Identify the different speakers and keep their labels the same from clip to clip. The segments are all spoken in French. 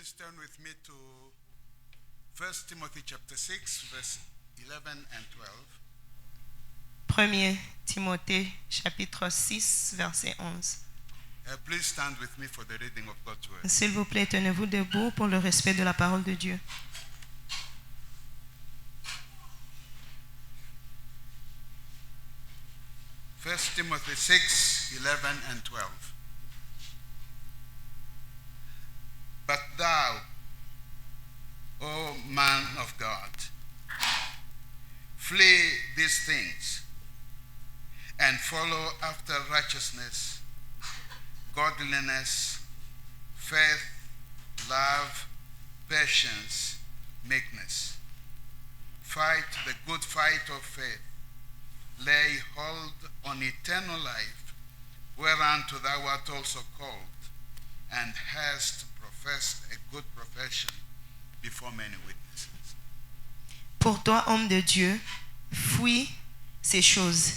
Speaker 1: Please turn with me to 1 Timothy chapter 6, verse 11 and 12.
Speaker 2: 1 Timothée chapitre 6 verset 11.
Speaker 1: Please stand with me for the reading of God's word.
Speaker 2: S'il vous plaît, tenez-vous debout pour le respect de la parole de Dieu.
Speaker 1: First Timothy 6, 11 and 12. But thou, O man of God, flee these things and follow after righteousness, godliness, faith, love, patience, meekness. Fight the good fight of faith. Lay hold on eternal life, whereunto thou art also called, and hast professed a good profession before many witnesses.
Speaker 2: Pour toi, homme de Dieu, fuis ces choses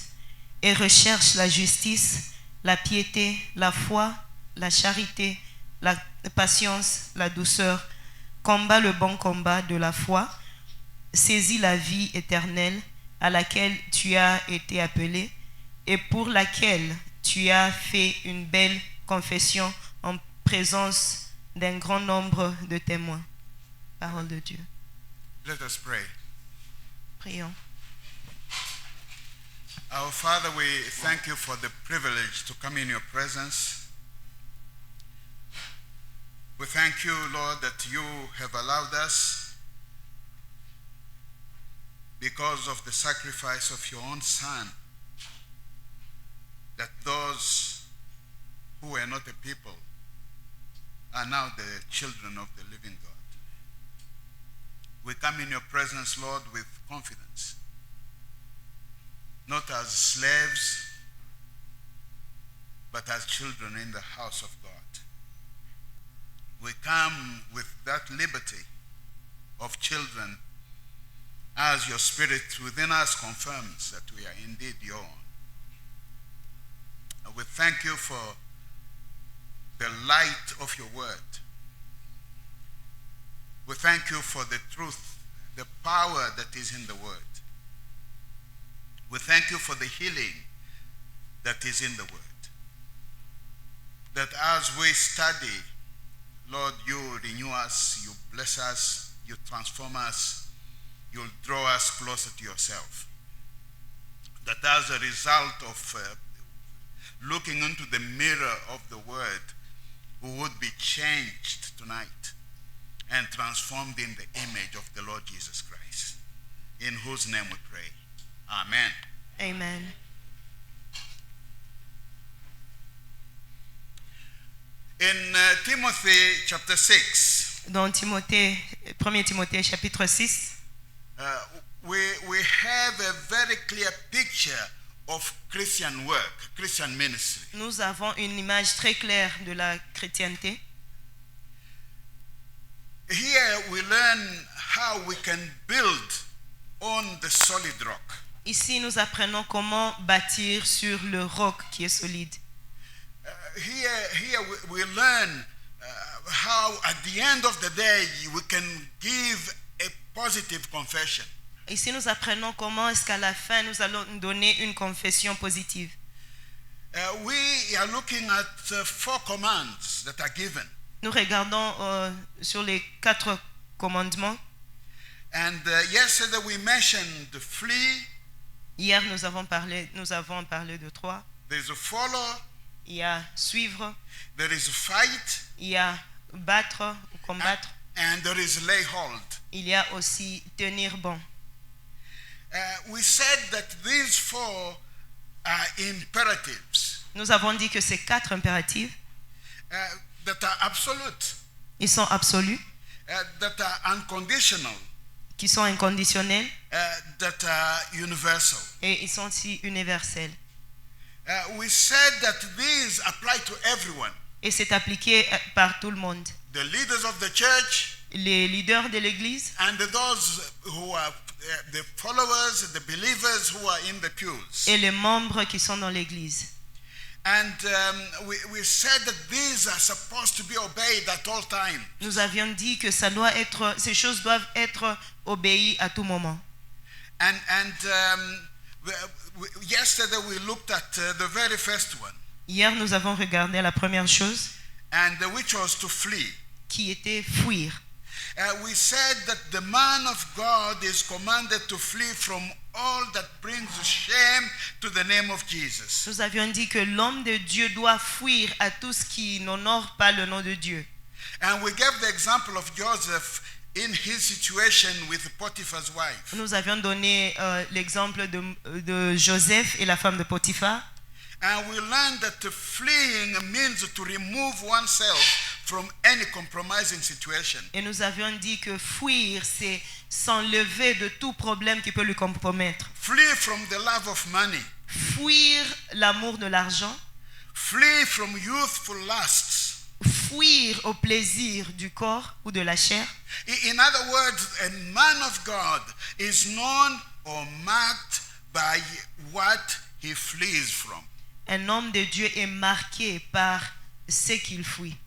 Speaker 2: et recherche la justice, la piété, la foi, la charité, la patience, la douceur. Combat le bon combat de la foi. Saisis la vie éternelle à laquelle tu as été appelé et pour laquelle tu as fait une belle confession en présence d'un grand nombre de témoins. Parole de Dieu.
Speaker 1: Let us pray.
Speaker 2: Prions.
Speaker 1: Our Father, we thank you for the privilege to come in your presence. We thank you, Lord, that you have allowed us, because of the sacrifice of your own Son, that those who were not a people are now the children of the living God. We come in your presence, Lord, with confidence, not as slaves, but as children in the house of God. We come with that liberty of children as your Spirit within us confirms that we are indeed your own. And we thank you for the light of your word. We thank you for the truth, the power that is in the word. We thank you for the healing that is in the word. That as we study, Lord, you renew us, you bless us, you transform us, you'll draw us closer to yourself. That as a result of looking into the mirror of the word, we would be changed tonight and transformed in the image of the Lord Jesus Christ, in whose name we pray. Amen.
Speaker 2: Amen.
Speaker 1: In Timothy chapter 6,
Speaker 2: Dans Timothée, 1 Timothée chapitre 6,
Speaker 1: we have a very clear picture of Christian work, Christian ministry.
Speaker 2: nous avons une image très claire de la chrétienté.
Speaker 1: Here we learn how we can build on the solid rock.
Speaker 2: Ici, nous apprenons comment bâtir sur le roc qui est solide.
Speaker 1: Here we learn how at the end of the day we can give a positive confession.
Speaker 2: Ici, nous apprenons comment est-ce qu'à la fin, nous allons donner une confession positive.
Speaker 1: We are looking at 4 commands that are given.
Speaker 2: Nous regardons sur les 4 commandements.
Speaker 1: And yesterday we mentioned the flee,
Speaker 2: Hier, nous avons parlé de 3.
Speaker 1: there's a follow,
Speaker 2: Il y a suivre,
Speaker 1: there is a fight,
Speaker 2: il y a battre ou combattre.
Speaker 1: and there is lay hold.
Speaker 2: Il y a aussi tenir bon.
Speaker 1: We said that these 4 are imperatives
Speaker 2: Nous avons dit que ces 4 impératifs,
Speaker 1: that are absolute,
Speaker 2: ils sont absolus,
Speaker 1: that are unconditional,
Speaker 2: qui sont inconditionnels
Speaker 1: that are universal.
Speaker 2: et ils sont aussi universels.
Speaker 1: We said that these apply to everyone.
Speaker 2: Et c'est appliqué par tout le monde.
Speaker 1: The leaders of the church
Speaker 2: Les leaders de l'Église
Speaker 1: and those who are the followers, the believers who are in the pews.
Speaker 2: et les membres qui sont dans l'Église.
Speaker 1: And we said that these are supposed to be obeyed at all times.
Speaker 2: Nous avions dit que ces choses doivent être obéies à tout moment.
Speaker 1: And yesterday we looked at the very first one,
Speaker 2: Hier, nous avons regardé la première chose
Speaker 1: and which was to flee.
Speaker 2: qui était fuir.
Speaker 1: We said that the man of God is commanded to flee from all that brings shame to the name of Jesus.
Speaker 2: Nous avions dit que l'homme de Dieu doit fuir à tout ce qui n'honore pas le nom de Dieu.
Speaker 1: And we gave the example of Joseph in his situation with Potiphar's wife.
Speaker 2: Nous avions donné l'exemple de Joseph et la femme de Potiphar.
Speaker 1: And we learned that fleeing means to remove oneself from any compromising situation.
Speaker 2: Et nous avions dit que fuir, c'est s'enlever de tout problème qui peut le compromettre.
Speaker 1: Flee from the love of money.
Speaker 2: Fuir l'amour de l'argent.
Speaker 1: Flee from youthful lusts.
Speaker 2: Fuir au plaisir du corps ou de la chair.
Speaker 1: In other words, a man of God is known or marked by what he flees from.
Speaker 2: Un homme de Dieu est marqué par ce qu'il fuit.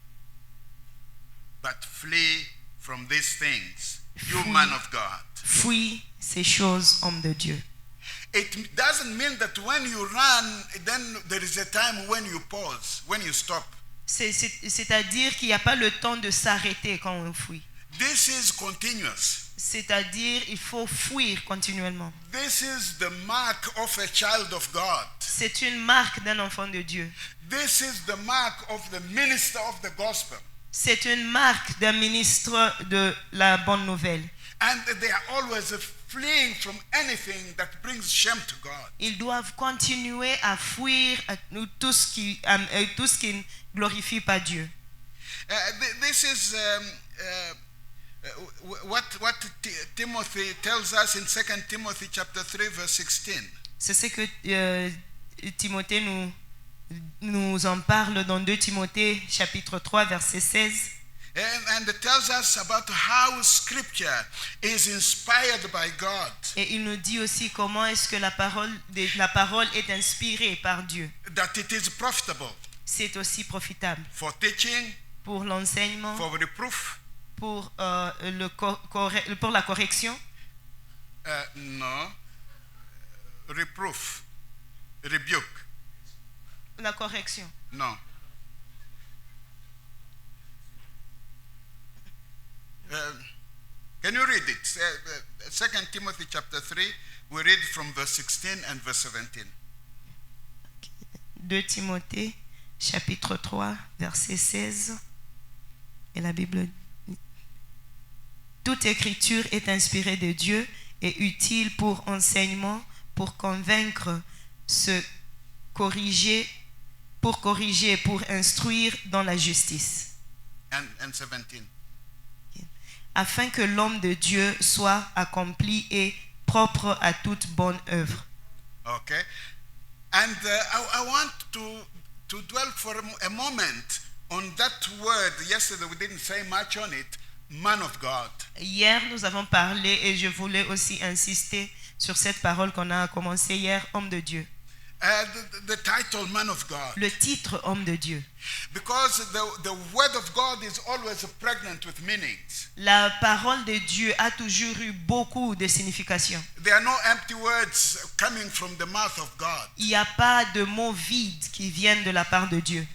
Speaker 1: But flee from these things, you
Speaker 2: Fuis.
Speaker 1: man of God.
Speaker 2: Fuis ces choses, homme de Dieu.
Speaker 1: It doesn't mean that when you run, then there is a time when you pause, when you stop.
Speaker 2: C'est-à-dire qu'il n'y a pas le temps de s'arrêter quand on fuit.
Speaker 1: This is continuous.
Speaker 2: C'est-à-dire il faut fuir continuellement.
Speaker 1: This is the mark of a child of God.
Speaker 2: C'est une marque d'un enfant de Dieu.
Speaker 1: This is the mark of the minister of the gospel.
Speaker 2: C'est une marque d'un ministre de la bonne nouvelle.
Speaker 1: And they are always fleeing from anything that brings shame to God.
Speaker 2: Ils doivent continuer à fuir tout ce qui ne glorifie pas Dieu.
Speaker 1: This is what Timothy tells us in 2 Timothy chapter 3 verse 16.
Speaker 2: C'est ce que Timothée nous en parle dans 2 Timothée chapitre 3 verset 16.
Speaker 1: And it tells us about how scripture is inspired by God.
Speaker 2: Et il nous dit aussi comment est-ce que la parole est inspirée par Dieu.
Speaker 1: That it is profitable
Speaker 2: C'est aussi profitable
Speaker 1: for teaching,
Speaker 2: pour l'enseignement,
Speaker 1: for reproof.
Speaker 2: pour la correction.
Speaker 1: No. Reproof. Rebuke.
Speaker 2: La correction.
Speaker 1: No. Can you read it? 2 Timothy chapter 3, we read from verse 16 and verse 17.
Speaker 2: 2 Timothée, chapitre 3, verset 16. Et la Bible dit: toute écriture est inspirée de Dieu et utile pour enseignement, pour convaincre, pour corriger, pour instruire dans la justice.
Speaker 1: And 17.
Speaker 2: Afin que l'homme de Dieu soit accompli et propre à toute bonne œuvre.
Speaker 1: Okay. And I want to dwell for a moment on that word. Yesterday we didn't say much on it. Man of God.
Speaker 2: Hier, nous avons parlé et je voulais aussi insister sur cette parole qu'on a commencé hier, homme de Dieu.
Speaker 1: The title man of God.
Speaker 2: Le titre homme de Dieu.
Speaker 1: Because the word of God is always pregnant with meanings.
Speaker 2: La parole de Dieu a toujours eu beaucoup de signification.
Speaker 1: There are no empty words coming from the mouth of God.
Speaker 2: Il n'y a pas de mots vides qui viennent de la part de Dieu.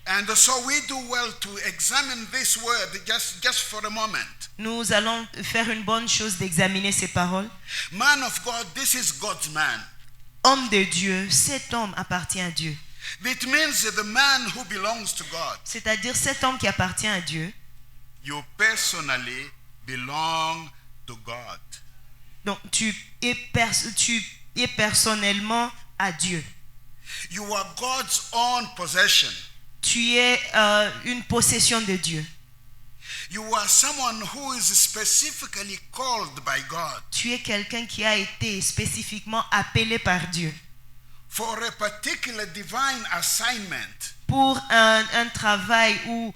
Speaker 1: And so we do well to examine this word just for a moment.
Speaker 2: Nous allons faire une bonne chose d'examiner ces paroles.
Speaker 1: Man of God, this is God's man.
Speaker 2: Homme de Dieu, cet homme appartient à Dieu.
Speaker 1: It means the man who belongs to God.
Speaker 2: C'est-à-dire cet homme qui appartient à Dieu.
Speaker 1: You personally belong to God.
Speaker 2: Donc tu es personnellement à Dieu.
Speaker 1: You are God's own possession.
Speaker 2: Tu es une possession de Dieu.
Speaker 1: You are someone who is specifically called by God.
Speaker 2: Tu es quelqu'un qui a été spécifiquement appelé par Dieu.
Speaker 1: For a particular divine assignment.
Speaker 2: Pour un travail ou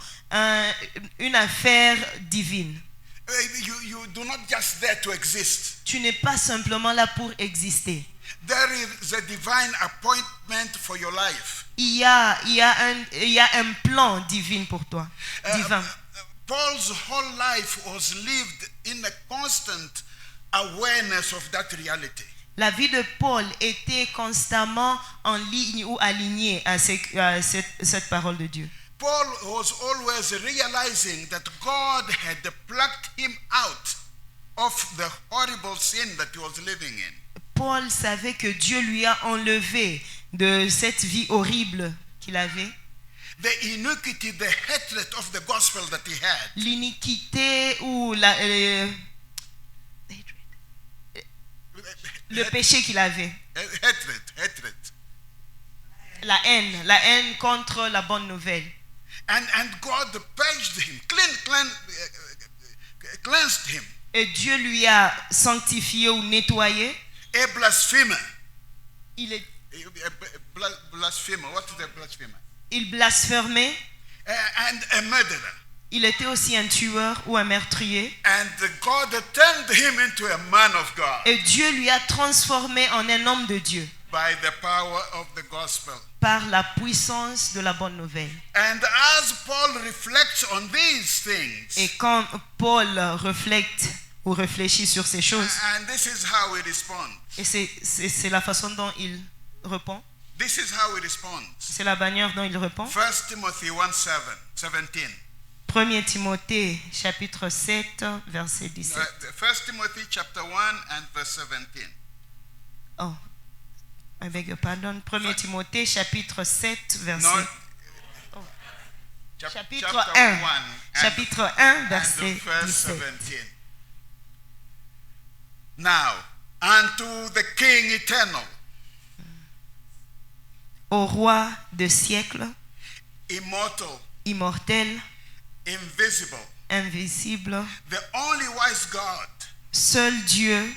Speaker 2: une affaire divine.
Speaker 1: You do not just there to exist.
Speaker 2: Tu n'es pas simplement là pour exister.
Speaker 1: there is a divine appointment for your life.
Speaker 2: Il y a un plan divin pour toi. Divin.
Speaker 1: Paul's whole life was lived in a constant awareness of that reality.
Speaker 2: La vie de Paul était constamment en ligne ou alignée à cette parole de Dieu.
Speaker 1: Paul was always realizing that God had plucked him out of the horrible sin that he was living in.
Speaker 2: Paul savait que Dieu lui a enlevé de cette vie horrible qu'il avait.
Speaker 1: The iniquity, the hatred of the gospel that he had.
Speaker 2: L'iniquité ou le péché qu'il avait.
Speaker 1: Hatred.
Speaker 2: La haine contre la bonne nouvelle.
Speaker 1: And God purged him, cleansed him.
Speaker 2: Et Dieu lui a sanctifié ou nettoyé.
Speaker 1: A blasphemer.
Speaker 2: Il
Speaker 1: Blasphemer. What is a blasphemer?
Speaker 2: Il blasphémait.
Speaker 1: And a murderer.
Speaker 2: Il était aussi un tueur ou un meurtrier.
Speaker 1: And God turned him into a man of God.
Speaker 2: Et Dieu lui a transformé en un homme de Dieu.
Speaker 1: By the power of the gospel.
Speaker 2: Par la puissance de la bonne nouvelle.
Speaker 1: And as Paul reflects on these things.
Speaker 2: Et quand Paul réfléchit sur ces choses.
Speaker 1: And this is how he responds.
Speaker 2: Et c'est la façon dont il répond.
Speaker 1: This is how he responds.
Speaker 2: C'est la manière dont il répond.
Speaker 1: 1 Timothy 1:17.
Speaker 2: 1 Timothée chapitre 7 verset 17.
Speaker 1: 1 Timothy chapter 1 and verse 17.
Speaker 2: Oh, I beg your pardon. 1 Timothée chapitre 7 verset.
Speaker 1: No,
Speaker 2: oh.
Speaker 1: chapitre
Speaker 2: 1.
Speaker 1: 1
Speaker 2: Chapitre 1 verset
Speaker 1: verse
Speaker 2: 17.
Speaker 1: 17. Now, unto the King eternal,
Speaker 2: au roi de siècles,
Speaker 1: immortal,
Speaker 2: immortel,
Speaker 1: invisible,
Speaker 2: invisible,
Speaker 1: the only wise God,
Speaker 2: seul Dieu,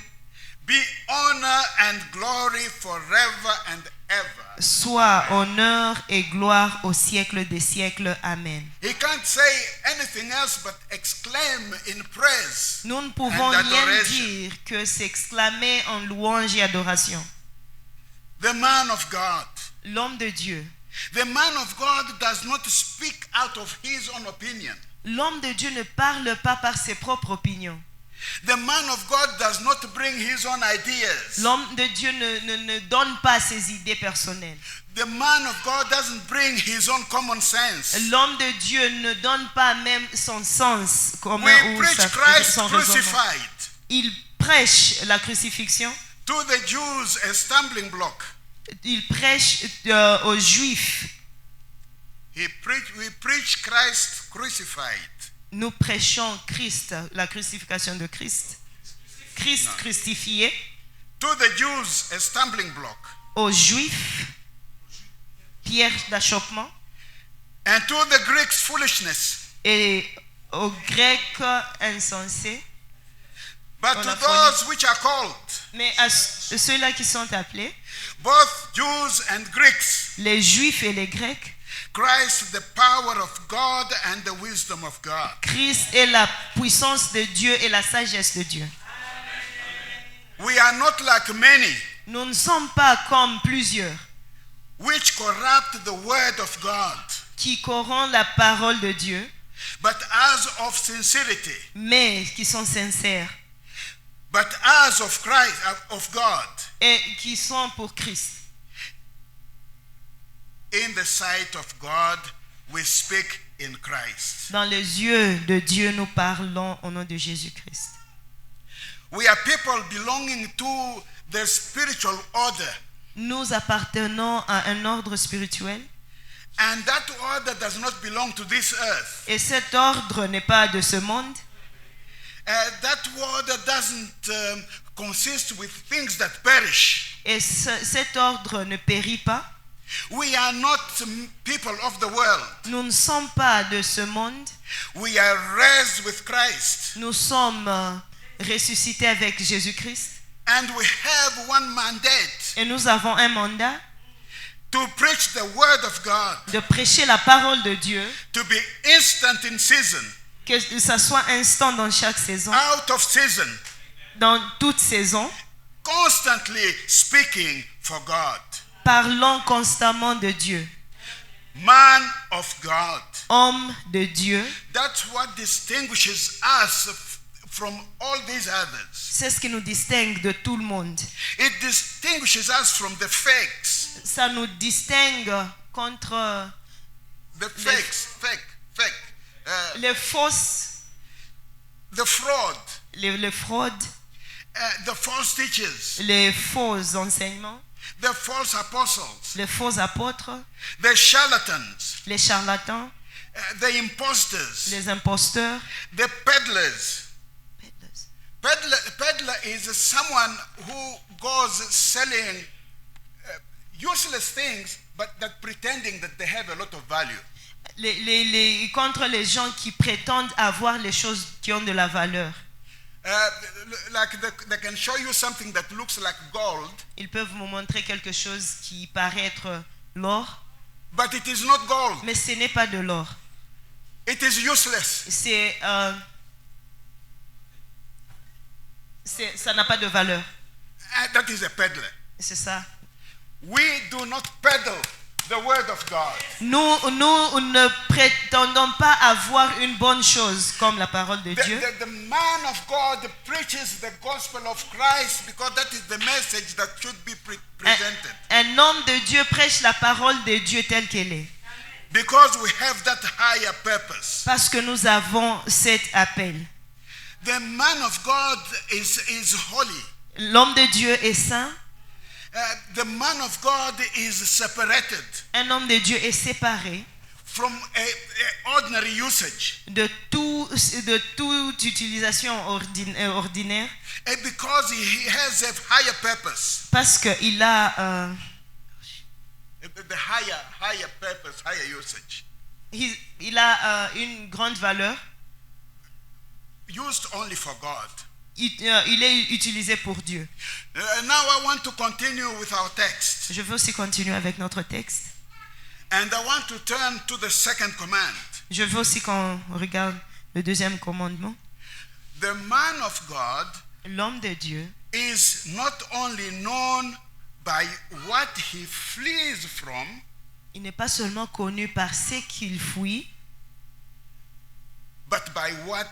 Speaker 1: be honor and glory forever and ever.
Speaker 2: Soit honneur et gloire au siècle des siècles. Amen.
Speaker 1: He can't say anything else but exclaim in praise.
Speaker 2: Nous ne pouvons
Speaker 1: and
Speaker 2: rien
Speaker 1: adoration.
Speaker 2: dire que s'exclamer en louange et adoration.
Speaker 1: The man of God.
Speaker 2: L'homme de Dieu.
Speaker 1: The man of God does not speak out of his own opinion.
Speaker 2: L'homme de Dieu ne parle pas par ses propres opinions.
Speaker 1: The man of God does not bring his own ideas.
Speaker 2: L'homme de Dieu ne donne pas ses idées personnelles.
Speaker 1: The man of God doesn't bring his own common sense.
Speaker 2: L'homme de Dieu ne donne pas même son sens commun
Speaker 1: We
Speaker 2: ou
Speaker 1: preach Christ
Speaker 2: son raisonnement.
Speaker 1: crucified.
Speaker 2: Il prêche la crucifixion.
Speaker 1: To the Jews, a stumbling block.
Speaker 2: Il prêche aux Juifs.
Speaker 1: We preach Christ crucified.
Speaker 2: Nous prêchons Christ, la crucifixion de Christ. Christ crucifié.
Speaker 1: To the Jews, a stumbling block.
Speaker 2: Aux Juifs, pierre d'achoppement.
Speaker 1: And to the Greeks, foolishness.
Speaker 2: Et aux Grecs, insensés.
Speaker 1: But to those which are called,
Speaker 2: mais à ceux-là qui sont appelés,
Speaker 1: both Jews and Greeks,
Speaker 2: les Juifs et les Grecs,
Speaker 1: Christ, the power of God and the wisdom of God.
Speaker 2: Christ est la puissance de Dieu et la sagesse de Dieu.
Speaker 1: We are not like many,
Speaker 2: nous ne sommes pas comme plusieurs,
Speaker 1: which corrupt the word of God,
Speaker 2: qui corrompent la parole de Dieu,
Speaker 1: but as of sincerity,
Speaker 2: mais qui sont sincères,
Speaker 1: but as of Christ, of God,
Speaker 2: et qui sont pour Christ.
Speaker 1: In the sight of God, we speak in Christ.
Speaker 2: Dans les yeux de Dieu, nous parlons au nom de Jésus-Christ.
Speaker 1: We are people belonging to the spiritual order.
Speaker 2: Nous appartenons à un ordre spirituel.
Speaker 1: And that order does not belong to this earth.
Speaker 2: Et cet ordre n'est pas de ce monde.
Speaker 1: That order doesn't consist with things that perish.
Speaker 2: Et cet ordre ne périt pas.
Speaker 1: We are not people of the world.
Speaker 2: Nous ne sommes pas de ce monde.
Speaker 1: We are raised with Christ.
Speaker 2: Nous sommes ressuscités avec Jésus-Christ.
Speaker 1: And we have one mandate.
Speaker 2: Et nous avons un mandat.
Speaker 1: To preach the word of God.
Speaker 2: De prêcher la parole de Dieu.
Speaker 1: To be instant in season.
Speaker 2: Que ça soit instant dans chaque saison.
Speaker 1: Out of season.
Speaker 2: Dans toute saison.
Speaker 1: constantly speaking for God.
Speaker 2: Parlons constamment de Dieu.
Speaker 1: Man of God.
Speaker 2: Homme de Dieu.
Speaker 1: That's what distinguishes us from all these others.
Speaker 2: C'est ce qui nous distingue de tout le monde.
Speaker 1: It distinguishes us from the fakes.
Speaker 2: Ça nous distingue contre
Speaker 1: The fakes,
Speaker 2: les fausses,
Speaker 1: the fraud,
Speaker 2: les fraudes,
Speaker 1: the false teachers,
Speaker 2: les faux enseignements,
Speaker 1: the false apostles,
Speaker 2: les faux apôtres,
Speaker 1: the charlatans,
Speaker 2: les charlatans,
Speaker 1: the imposters,
Speaker 2: les imposteurs.
Speaker 1: the peddlers. Peddler is someone who goes selling useless things, but that pretending that they have a lot of value.
Speaker 2: Contre les gens qui prétendent avoir les choses qui ont de la valeur.
Speaker 1: Like they can show you something that looks like gold,
Speaker 2: Ils peuvent vous montrer quelque chose qui paraît être l'or,
Speaker 1: but it is not gold.
Speaker 2: mais ce n'est pas de l'or.
Speaker 1: It is useless.
Speaker 2: Ça n'a pas de valeur.
Speaker 1: That is a peddler.
Speaker 2: C'est ça.
Speaker 1: We do not peddle the word of God.
Speaker 2: Nous ne prétendons pas avoir une bonne chose comme la parole de Dieu.
Speaker 1: The man of God preaches the gospel of Christ because that is the message that should be presented.
Speaker 2: Un homme de Dieu prêche la parole de Dieu telle qu'elle est.
Speaker 1: Because we have that higher purpose.
Speaker 2: Parce que nous avons cet appel.
Speaker 1: The man of God is holy.
Speaker 2: L'homme de Dieu est saint.
Speaker 1: The man of God is separated.
Speaker 2: Un homme de Dieu est séparé
Speaker 1: From a ordinary usage.
Speaker 2: de toute utilisation ordinaire.
Speaker 1: And because he has a higher purpose.
Speaker 2: Parce qu'il a
Speaker 1: The higher purpose, higher usage.
Speaker 2: il a une grande valeur.
Speaker 1: Used only for God.
Speaker 2: Il est utilisé pour Dieu.
Speaker 1: Now I want to continue with our text.
Speaker 2: Je veux aussi continuer avec notre texte.
Speaker 1: And I want to turn to the second command.
Speaker 2: Je veux aussi qu'on regarde le deuxième commandement.
Speaker 1: The man of God
Speaker 2: L'homme de Dieu
Speaker 1: is not only known by what he flees from,
Speaker 2: il n'est pas seulement connu par ce qu'il fuit,
Speaker 1: but by what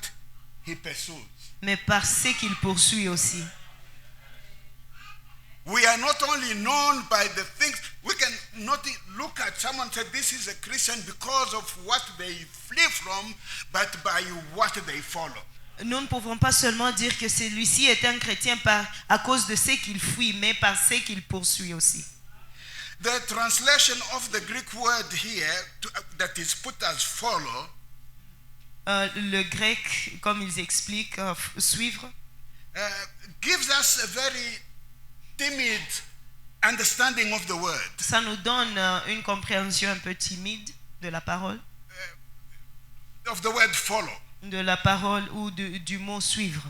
Speaker 1: he pursues.
Speaker 2: mais par ce qu'il poursuit aussi.
Speaker 1: We are not only known by the things, we can not look at someone and say this is a Christian because of what they flee from, but by what they follow.
Speaker 2: Nous ne pouvons pas seulement dire que celui-ci est un chrétien à cause de ce qu'il fuit, mais par ce qu'il poursuit aussi.
Speaker 1: The translation of the Greek word here that is put as follow,
Speaker 2: Le grec, comme ils expliquent, suivre,
Speaker 1: gives us a very timid understanding of the word.
Speaker 2: ça nous donne une compréhension un peu timide de la parole,
Speaker 1: Of the word follow.
Speaker 2: de la parole ou du mot suivre.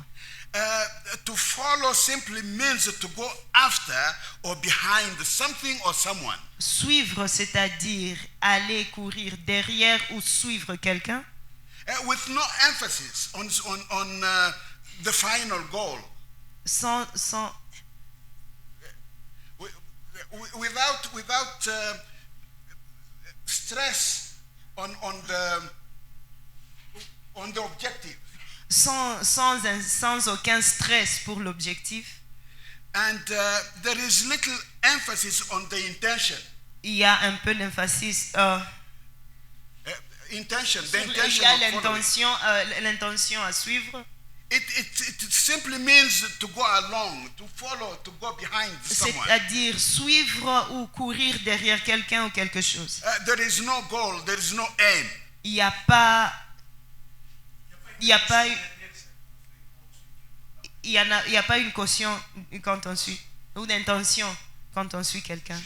Speaker 1: To follow simply means to go after or behind something or someone.
Speaker 2: Suivre, c'est-à-dire aller courir derrière ou suivre quelqu'un,
Speaker 1: With no emphasis on the final goal.
Speaker 2: sans
Speaker 1: Without stress on the objective.
Speaker 2: sans aucun stress pour l'objectif.
Speaker 1: And there is little emphasis on the intention.
Speaker 2: Il y a un peu d'emphasis.
Speaker 1: The
Speaker 2: Il
Speaker 1: intention
Speaker 2: y a
Speaker 1: of following.
Speaker 2: l'intention à suivre.
Speaker 1: It simply means to go along, to follow, to go behind someone.
Speaker 2: C'est-à-dire suivre ou courir derrière quelqu'un ou quelque chose.
Speaker 1: There is no goal, there is no aim.
Speaker 2: Il n'y a pas une caution quand on suit, ou d'intention quand on suit quelqu'un.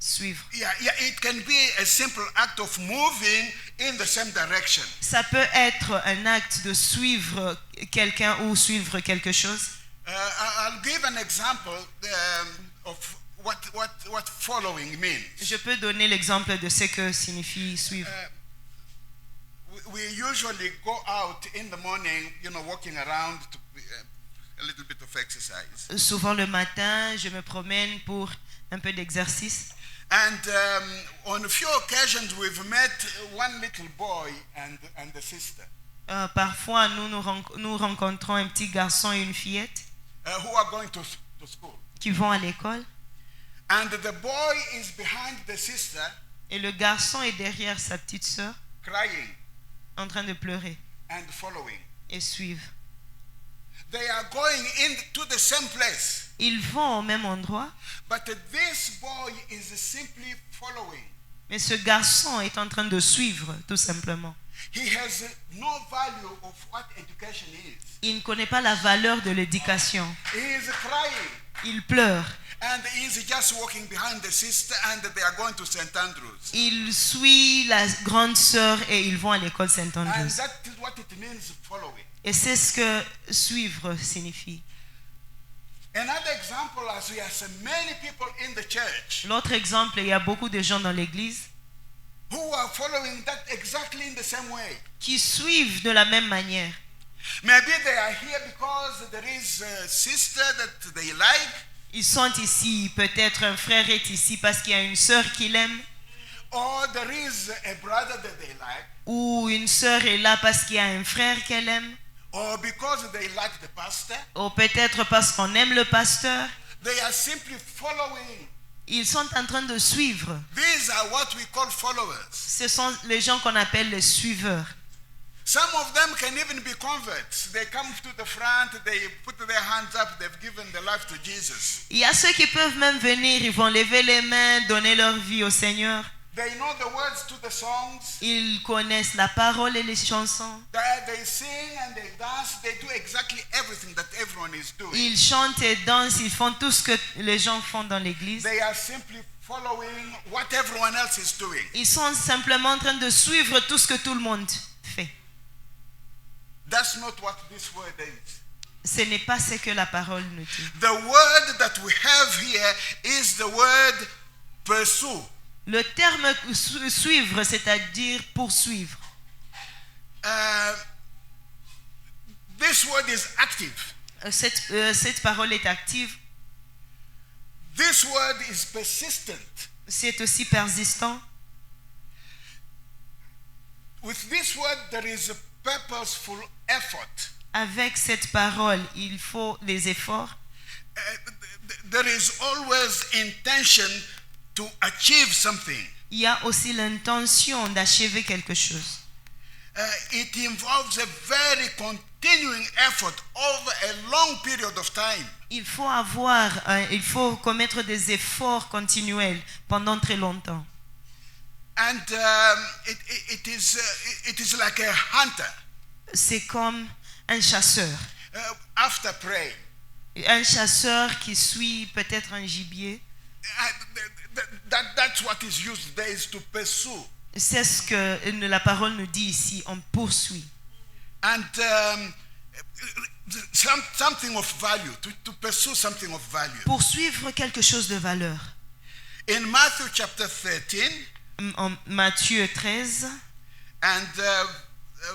Speaker 2: Suivre.
Speaker 1: Yeah, it can be a simple act of moving in the same direction.
Speaker 2: Ça peut être un acte de suivre quelqu'un ou suivre quelque chose.
Speaker 1: I'll give an example of what following means.
Speaker 2: Je peux donner l'exemple de ce que signifie suivre.
Speaker 1: We usually go out in the morning, walking around a little bit of exercise.
Speaker 2: Souvent le matin, je me promène pour un peu d'exercice.
Speaker 1: And on a few occasions we've met one little boy and a sister
Speaker 2: Parfois, nous rencontrons un petit garçon et une fillette
Speaker 1: who are going to school.
Speaker 2: qui vont à l'école.
Speaker 1: And the boy is behind the sister
Speaker 2: Et le garçon est derrière sa petite sœur
Speaker 1: crying
Speaker 2: en train de pleurer
Speaker 1: and following.
Speaker 2: et suivre.
Speaker 1: They are going into the same place.
Speaker 2: Ils vont au même endroit,
Speaker 1: But this boy is simply following.
Speaker 2: mais ce garçon est en train de suivre tout simplement.
Speaker 1: He has no value of what education is.
Speaker 2: Il ne connaît pas la valeur de l'éducation.
Speaker 1: He is crying.
Speaker 2: Il pleure.
Speaker 1: And he is just walking behind the sister and they are going to St. Andrews.
Speaker 2: Il suit la grande sœur et ils vont à l'école
Speaker 1: And
Speaker 2: Saint-Andrews.
Speaker 1: that is what it means following.
Speaker 2: Et c'est ce que suivre signifie.
Speaker 1: Another example, as we have so many people in the church
Speaker 2: L'autre exemple, il y a beaucoup de gens dans l'église
Speaker 1: who are following that exactly in the same way.
Speaker 2: qui suivent de la même manière.
Speaker 1: Maybe they are here because there is a sister that they like,
Speaker 2: Ils sont ici, peut-être un frère est ici parce qu'il y a une sœur qu'il aime,
Speaker 1: or there is a brother that they like,
Speaker 2: ou une sœur est là parce qu'il y a un frère qu'elle aime,
Speaker 1: or because they like the pastor.
Speaker 2: ou peut-être parce qu'on aime le pasteur.
Speaker 1: They are simply following.
Speaker 2: Ils sont en train de suivre.
Speaker 1: These are what we call followers.
Speaker 2: Ce sont les gens qu'on appelle les suiveurs.
Speaker 1: Some of them can even be converts. They come to the front, they put their hands up, they've given their life to Jesus.
Speaker 2: Il y a ceux qui peuvent même venir, ils vont lever les mains, donner leur vie au Seigneur.
Speaker 1: They know the words to the songs.
Speaker 2: Ils connaissent la parole et les chansons.
Speaker 1: They sing and they dance. They do exactly everything that everyone is doing.
Speaker 2: Ils chantent et dansent, ils font tout ce que les gens font dans l'église.
Speaker 1: They are simply following what everyone else is doing.
Speaker 2: Ils sont simplement en train de suivre tout ce que tout le monde fait.
Speaker 1: That's not what this word is.
Speaker 2: Ce n'est pas ce que la parole nous dit.
Speaker 1: The word that we have here is the word pursue.
Speaker 2: Le terme suivre, c'est-à-dire poursuivre.
Speaker 1: This word is active.
Speaker 2: Cette parole est active.
Speaker 1: This word is persistent.
Speaker 2: C'est aussi persistant.
Speaker 1: With this word, there is a purposeful effort.
Speaker 2: Avec cette parole, il faut des efforts.
Speaker 1: There is always intention to achieve something.
Speaker 2: Il y a aussi l'intention d'achever quelque chose.
Speaker 1: It involves a very continuing effort over a long period of time.
Speaker 2: Il faut commettre des efforts continuels pendant très longtemps.
Speaker 1: And it is like a hunter.
Speaker 2: C'est comme un chasseur.
Speaker 1: After prey.
Speaker 2: Un chasseur qui suit peut-être un gibier.
Speaker 1: That's what is used there, is to pursue.
Speaker 2: C'est ce que la parole nous dit ici, on poursuit.
Speaker 1: And something of value, to pursue something of value.
Speaker 2: Poursuivre quelque chose de valeur.
Speaker 1: In Matthew chapter 13,
Speaker 2: En Matthieu 13,
Speaker 1: and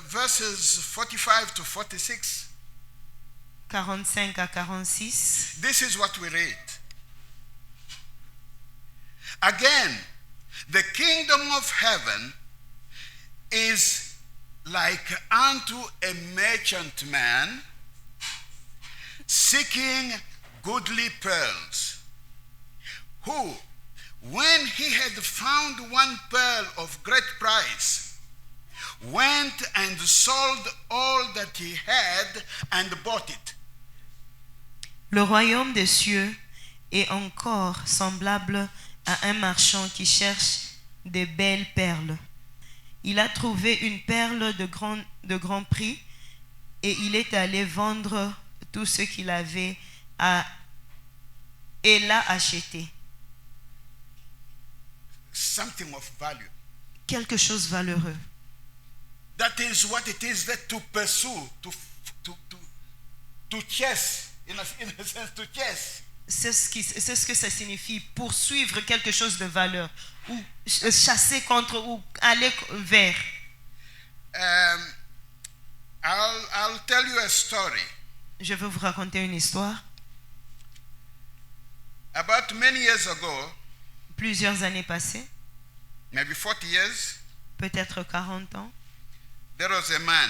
Speaker 1: verses 45 to 46,
Speaker 2: 45 à 46,
Speaker 1: this is what we read. Again, the kingdom of heaven is like unto a merchant man seeking goodly pearls, who, when he had found one pearl of great price, went and sold all that he had and bought it.
Speaker 2: Le royaume des cieux est encore semblable à un marchand qui cherche des belles perles. Il a trouvé une perle de grand prix et il est allé vendre tout ce qu'il avait et l'a acheté.
Speaker 1: Something of value.
Speaker 2: Quelque chose de valeureux.
Speaker 1: That is what it is that to pursue, to chase, in a sense, to chase.
Speaker 2: C'est ce que ça signifie, poursuivre quelque chose de valeur, ou chasser contre, ou aller vers.
Speaker 1: I'll tell you a story.
Speaker 2: Je veux vous raconter une histoire.
Speaker 1: About many years ago,
Speaker 2: Plusieurs années passées,
Speaker 1: maybe 40 years,
Speaker 2: peut-être 40 ans,
Speaker 1: there was a man.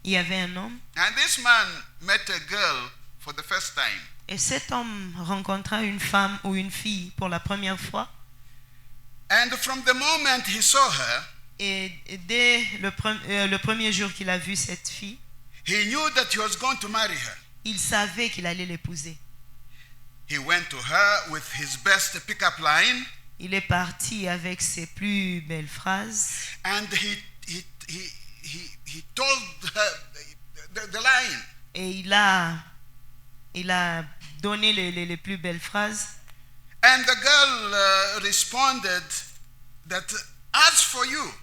Speaker 2: il y avait un homme.
Speaker 1: And this man met a girl for the first time.
Speaker 2: Et cet homme rencontra une femme ou une fille pour la première fois.
Speaker 1: And from the moment he saw her,
Speaker 2: Et dès le premier jour qu'il a vu cette fille,
Speaker 1: he knew that he was going to marry her.
Speaker 2: il savait qu'il allait l'épouser.
Speaker 1: He went to her with his best pickup line,
Speaker 2: Il est parti avec ses plus belles phrases
Speaker 1: and he told her the line.
Speaker 2: et il a donné les plus belles phrases.
Speaker 1: And the girl responded that, as for you,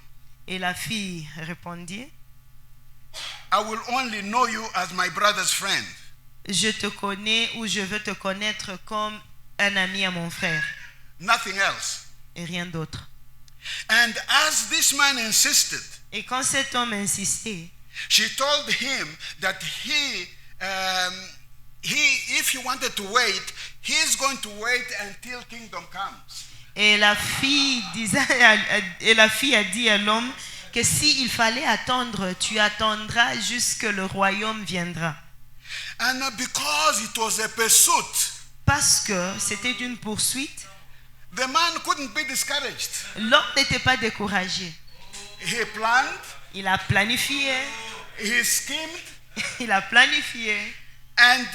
Speaker 2: Et la fille répondit,
Speaker 1: I will only know you as my brother's friend.
Speaker 2: je te connais ou je veux te connaître comme un ami à mon frère
Speaker 1: Nothing else.
Speaker 2: et rien d'autre.
Speaker 1: And as this man insisted,
Speaker 2: Et quand cet homme insistait,
Speaker 1: she told him that if he wanted to wait, he's going to wait until kingdom comes.
Speaker 2: et la fille a dit à l'homme que s'il fallait attendre, tu attendras jusque le royaume viendra.
Speaker 1: And because it was a pursuit,
Speaker 2: Parce que c'était une poursuite,
Speaker 1: the man couldn't be discouraged.
Speaker 2: l'homme n'était pas découragé.
Speaker 1: He planned,
Speaker 2: Il a planifié,
Speaker 1: he schemed,
Speaker 2: il a planifié.
Speaker 1: and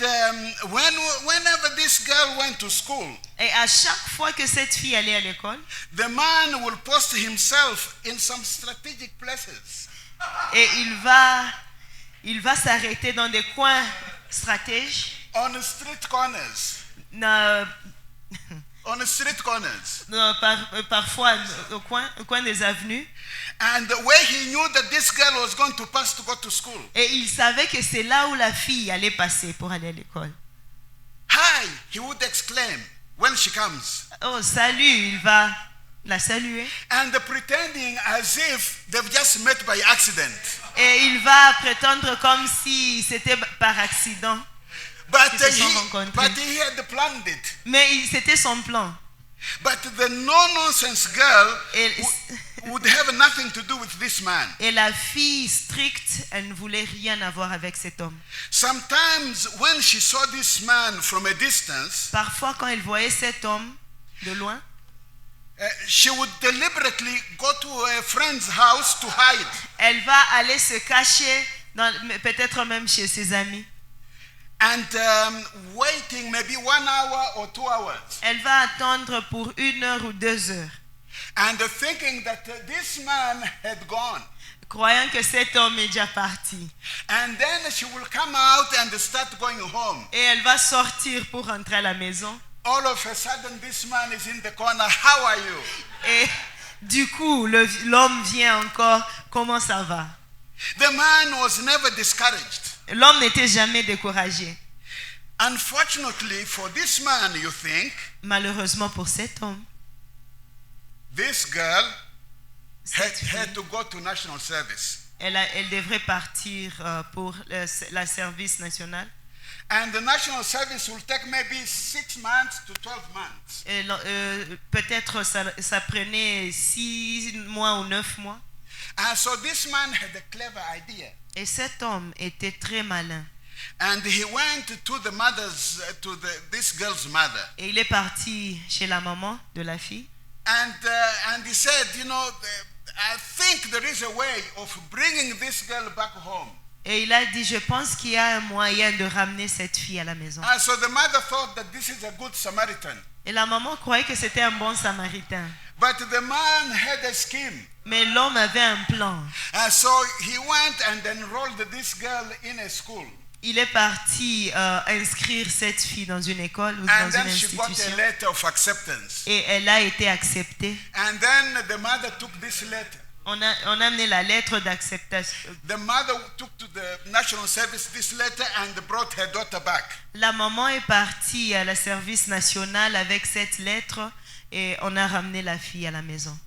Speaker 1: whenever this girl went to school,
Speaker 2: Et à chaque fois que cette fille allait à l'école,
Speaker 1: the man will post himself in some strategic places.
Speaker 2: et il va s'arrêter dans des coins stratèges,
Speaker 1: On street corners.
Speaker 2: na-
Speaker 1: On street corners.
Speaker 2: parfois au coin des avenues.
Speaker 1: And where he knew that this girl was going to pass to go to school.
Speaker 2: Et il savait que c'est là où la fille allait passer pour aller à l'école.
Speaker 1: Hi, he would exclaim when she comes.
Speaker 2: Oh, salut, il va la saluer.
Speaker 1: And pretending as if they've just met by accident.
Speaker 2: Et il va prétendre comme si c'était par accident.
Speaker 1: But
Speaker 2: Ils se sont rencontrés.
Speaker 1: he had planned it.
Speaker 2: Mais c'était son plan.
Speaker 1: But the no-nonsense girl
Speaker 2: Et,
Speaker 1: would have nothing to do with this man.
Speaker 2: et la fille stricte, elle ne voulait rien avoir avec cet homme.
Speaker 1: Sometimes when she saw this man from a distance,
Speaker 2: Parfois, quand elle voyait cet homme de loin,
Speaker 1: she would deliberately go to a friend's house to hide.
Speaker 2: elle va aller se cacher, peut-être même chez ses amis.
Speaker 1: And waiting maybe 1 hour or 2 hours.
Speaker 2: Elle va attendre pour 1 heure ou 2 heures,
Speaker 1: And thinking that this man had gone.
Speaker 2: croyant que cet homme est déjà parti.
Speaker 1: And then she will come out and start going home.
Speaker 2: Et elle va sortir pour rentrer à la maison.
Speaker 1: All of a sudden this man is in the corner. How are you?
Speaker 2: Et du coup, l'homme vient encore. Comment ça va?
Speaker 1: The man was never discouraged.
Speaker 2: L'homme n'était jamais découragé.
Speaker 1: Unfortunately for this man, you think,
Speaker 2: Malheureusement pour cet homme,
Speaker 1: this girl
Speaker 2: cette
Speaker 1: had
Speaker 2: fille,
Speaker 1: to go to national service.
Speaker 2: elle devrait partir pour la service national.
Speaker 1: And the national service will take maybe 6 months to 12 months.
Speaker 2: Et peut-être ça prenait 6 mois ou 9 mois.
Speaker 1: And so this man had a clever idea.
Speaker 2: Et cet homme était très malin.
Speaker 1: And he went to the mother's, this girl's mother.
Speaker 2: Et il est parti chez la maman de la fille.
Speaker 1: And he said, you know, I think there is a way of bringing this girl back home.
Speaker 2: Et il a dit, je pense qu'il y a un moyen de ramener cette fille à la maison.
Speaker 1: And so the mother thought that this is a good Samaritan.
Speaker 2: Et la maman croyait que c'était un bon samaritain.
Speaker 1: But the man had a scheme.
Speaker 2: Mais l'homme avait un plan.
Speaker 1: And so he went and enrolled this girl in a school.
Speaker 2: Il est parti inscrire cette fille dans une école ou
Speaker 1: And
Speaker 2: dans
Speaker 1: then
Speaker 2: une
Speaker 1: she got a
Speaker 2: institution.
Speaker 1: letter of acceptance.
Speaker 2: Et elle a été acceptée.
Speaker 1: And then the mother took this letter.
Speaker 2: On a amené la lettre d'acceptation.
Speaker 1: The mother took to the national service this letter and brought her daughter back.
Speaker 2: La maman est partie à la service national avec cette lettre et on a ramené la fille à la maison.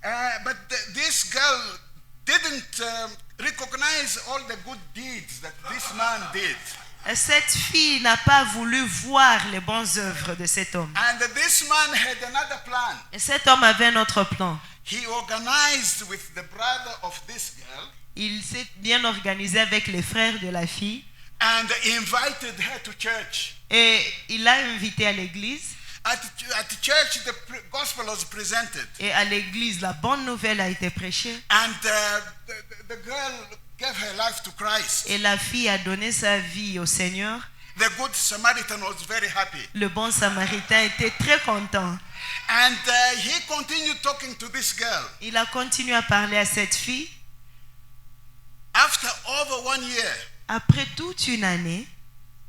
Speaker 1: But this girl didn't recognize all the good deeds that this man did.
Speaker 2: Cette fille n'a pas voulu voir les bonnes œuvres de cet homme.
Speaker 1: And this man had another plan.
Speaker 2: Et cet homme avait un autre plan.
Speaker 1: He organized with the brother of this girl
Speaker 2: Il s'est bien organisé avec les frères de la fille
Speaker 1: and invited her to church.
Speaker 2: et il l'a invitée à l'église.
Speaker 1: At church, the gospel was presented.
Speaker 2: Et à l'église, la bonne nouvelle a été prêchée.
Speaker 1: And the girl gave her life to Christ.
Speaker 2: Et la fille a donné sa vie au Seigneur.
Speaker 1: The good Samaritan was very happy.
Speaker 2: Le bon samaritain était très content.
Speaker 1: And he continued talking to this girl.
Speaker 2: Il a continué à parler à cette fille.
Speaker 1: After over 1 year,
Speaker 2: Après toute une année,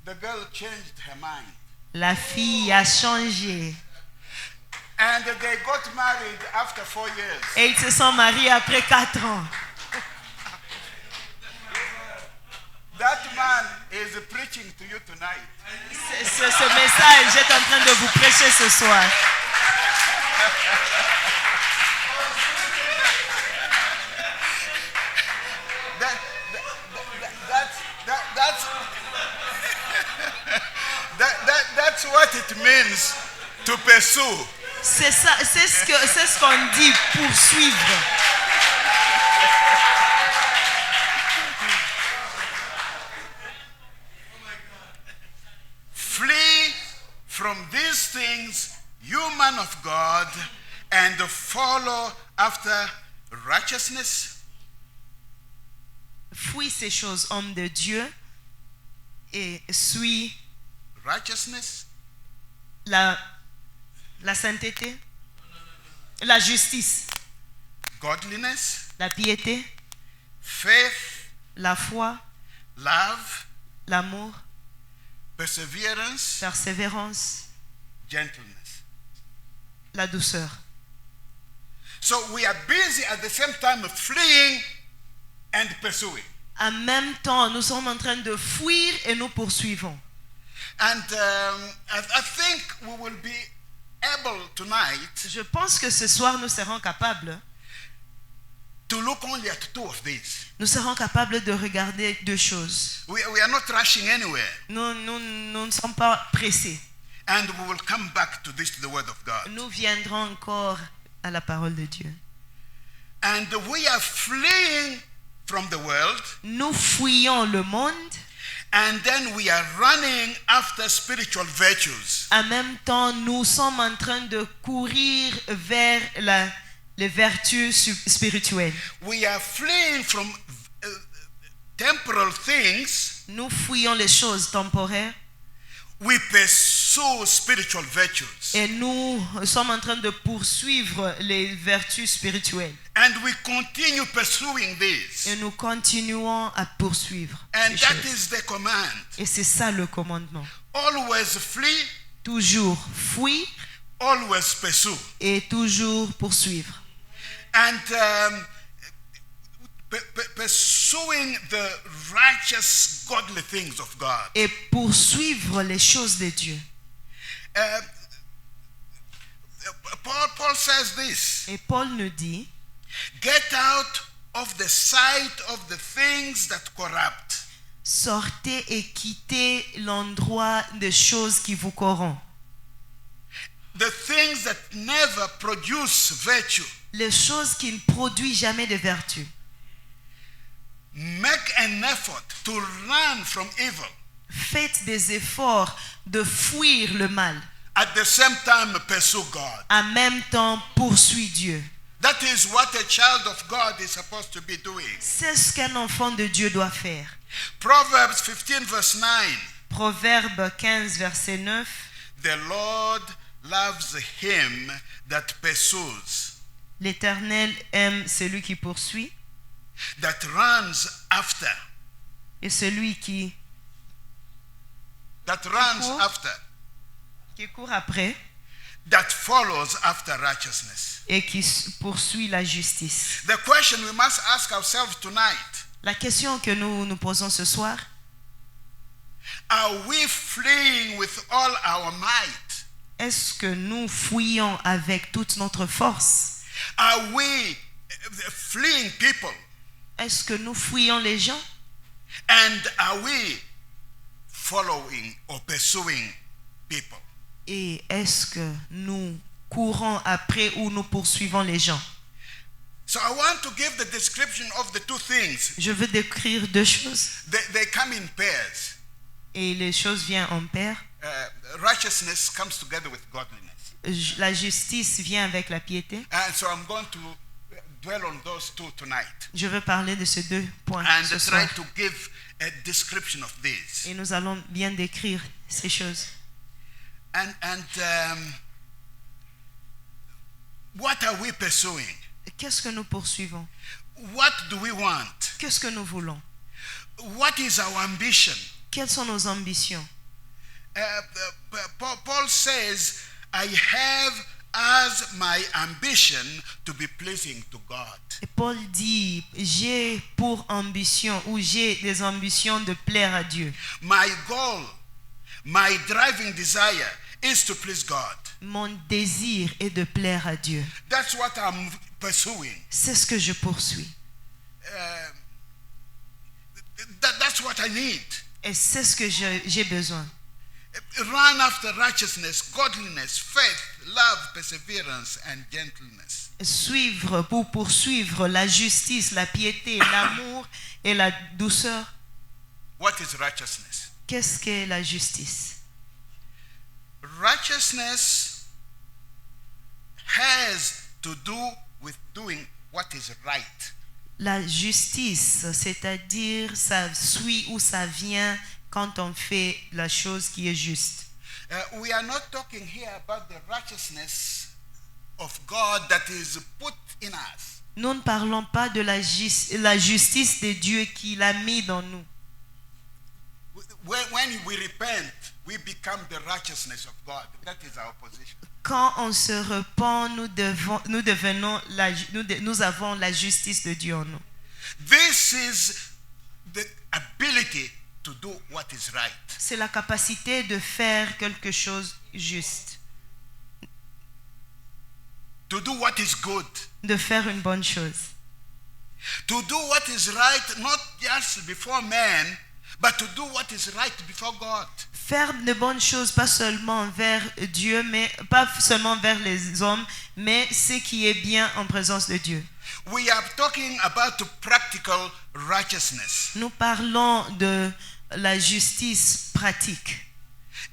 Speaker 1: the girl changed her mind.
Speaker 2: la fille a changé.
Speaker 1: And they got married after 4 years.
Speaker 2: Et ils se sont mariés après 4 ans.
Speaker 1: That man is preaching to you tonight.
Speaker 2: Ce message est en train de vous prêcher ce soir.
Speaker 1: That's what it means to pursue.
Speaker 2: C'est ce qu'on dit, poursuivre.
Speaker 1: Flee from these things, you man of God, and follow after righteousness.
Speaker 2: Fuis ces choses, homme de Dieu, et suis
Speaker 1: Righteousness,
Speaker 2: la sainteté, la justice,
Speaker 1: godliness,
Speaker 2: la piété,
Speaker 1: faith,
Speaker 2: la foi,
Speaker 1: love,
Speaker 2: l'amour,
Speaker 1: perseverance,
Speaker 2: persévérance,
Speaker 1: gentleness.
Speaker 2: la douceur.
Speaker 1: So we are busy at the same time fleeing and pursuing.
Speaker 2: En même temps, nous sommes en train de fuir et nous poursuivons.
Speaker 1: And I think we will be able tonight
Speaker 2: Je pense que ce soir, nous serons capables.
Speaker 1: to look only at 2 of these.
Speaker 2: Nous serons capables de regarder 2 choses.
Speaker 1: We are not rushing anywhere.
Speaker 2: Nous ne sommes pas pressés.
Speaker 1: And we will come back to this, to the Word of God.
Speaker 2: Nous viendrons encore à la parole de Dieu.
Speaker 1: And we are fleeing from the world,
Speaker 2: Nous fuyons le monde.
Speaker 1: and then we are running after spiritual virtues.
Speaker 2: En même temps, nous sommes en train de courir vers les vertus spirituelles.
Speaker 1: We are fleeing from temporal things.
Speaker 2: Nous fuyons les choses temporaires
Speaker 1: We pursue spiritual virtues.
Speaker 2: et nous sommes en train de poursuivre les vertus spirituelles.
Speaker 1: And we continue pursuing this.
Speaker 2: Et nous continuons à poursuivre
Speaker 1: And
Speaker 2: ces
Speaker 1: that
Speaker 2: choses.
Speaker 1: is the command.
Speaker 2: Et c'est ça le commandement.
Speaker 1: Always flee,
Speaker 2: Toujours fuir
Speaker 1: always pursue.
Speaker 2: et toujours poursuivre.
Speaker 1: And pursuing the righteous, godly things of God.
Speaker 2: Et poursuivre les choses de Dieu.
Speaker 1: Paul says this:
Speaker 2: Et Paul nous dit,
Speaker 1: get out of the sight of the things that corrupt.
Speaker 2: sortez et quittez l'endroit des choses qui vous corrompent.
Speaker 1: The things that never produce virtue.
Speaker 2: Les choses qui ne produisent jamais de vertu.
Speaker 1: Make an effort to run from evil.
Speaker 2: Faites des efforts de fuir le mal.
Speaker 1: At the same time, pursue God.
Speaker 2: En même temps, poursuis Dieu.
Speaker 1: That is what a child of God is supposed to be doing.
Speaker 2: C'est ce qu'un enfant de Dieu doit faire.
Speaker 1: Proverbs 15 verse 9.
Speaker 2: Proverbe 15, verset 9.
Speaker 1: The Lord loves him that pursues,
Speaker 2: L'Éternel aime celui qui poursuit
Speaker 1: that runs after,
Speaker 2: et celui qui
Speaker 1: runs after,
Speaker 2: court après
Speaker 1: that follows after righteousness.
Speaker 2: et qui poursuit la justice.
Speaker 1: The question we must ask ourselves tonight:
Speaker 2: La question que nous nous posons ce soir,
Speaker 1: are we fleeing with all our might?
Speaker 2: est-ce que nous fuyons avec toute notre force?
Speaker 1: Are we fleeing people?
Speaker 2: Est-ce que nous fuyons les gens?
Speaker 1: And are we following or pursuing people?
Speaker 2: Et est-ce que nous courons après ou nous poursuivons les gens?
Speaker 1: So I want to give the description of the two things.
Speaker 2: Je veux décrire deux choses.
Speaker 1: They come in pairs.
Speaker 2: Et les choses viennent en paire.
Speaker 1: Righteousness comes together with godliness.
Speaker 2: La justice vient avec la piété.
Speaker 1: And so I'm going to dwell on those two tonight.
Speaker 2: Je veux parler de ces deux points
Speaker 1: And
Speaker 2: ce
Speaker 1: try
Speaker 2: soir.
Speaker 1: to give a description of these.
Speaker 2: Et nous allons bien décrire ces choses.
Speaker 1: What are we pursuing?
Speaker 2: Qu'est-ce que nous poursuivons?
Speaker 1: What do we want?
Speaker 2: Qu'est-ce que nous voulons?
Speaker 1: What is our ambition?
Speaker 2: Quelles sont nos ambitions?
Speaker 1: Paul says, I have as my ambition to be pleasing to God.
Speaker 2: Et Paul dit, j'ai pour ambition ou j'ai des ambitions de plaire à Dieu.
Speaker 1: My goal, my driving desire is to please God.
Speaker 2: Mon désir est de plaire à Dieu.
Speaker 1: That's what I'm pursuing.
Speaker 2: C'est ce que je poursuis.
Speaker 1: That's what I need.
Speaker 2: Et c'est ce que j'ai besoin.
Speaker 1: Run after righteousness, godliness, faith, love, perseverance, and gentleness.
Speaker 2: Suivre pour poursuivre la justice, la piété, l'amour et la douceur.
Speaker 1: What is righteousness?
Speaker 2: Qu'est-ce qu'est la justice?
Speaker 1: Righteousness has to do with doing what is right.
Speaker 2: La justice, c'est-à-dire ça suit ou ça vient quand on fait la chose qui est juste.
Speaker 1: We are not talking here about the righteousness of God that is put in us.
Speaker 2: Nous ne parlons pas de la justice de Dieu qu'il a mis dans nous.
Speaker 1: When we repent, we become the righteousness of God. That is our position.
Speaker 2: Quand on se repent, nous avons la justice de Dieu en nous.
Speaker 1: This is the ability to do what is right.
Speaker 2: C'est la capacité de faire quelque chose juste,
Speaker 1: To do what is good.
Speaker 2: de faire une bonne chose.
Speaker 1: To do what is right, not just before man, but to do what is right before God.
Speaker 2: Faire de bonnes choses, pas seulement vers Dieu, mais pas seulement vers les hommes, mais ce qui est bien en présence de Dieu.
Speaker 1: We are talking about practical righteousness.
Speaker 2: Nous parlons de la justice pratique.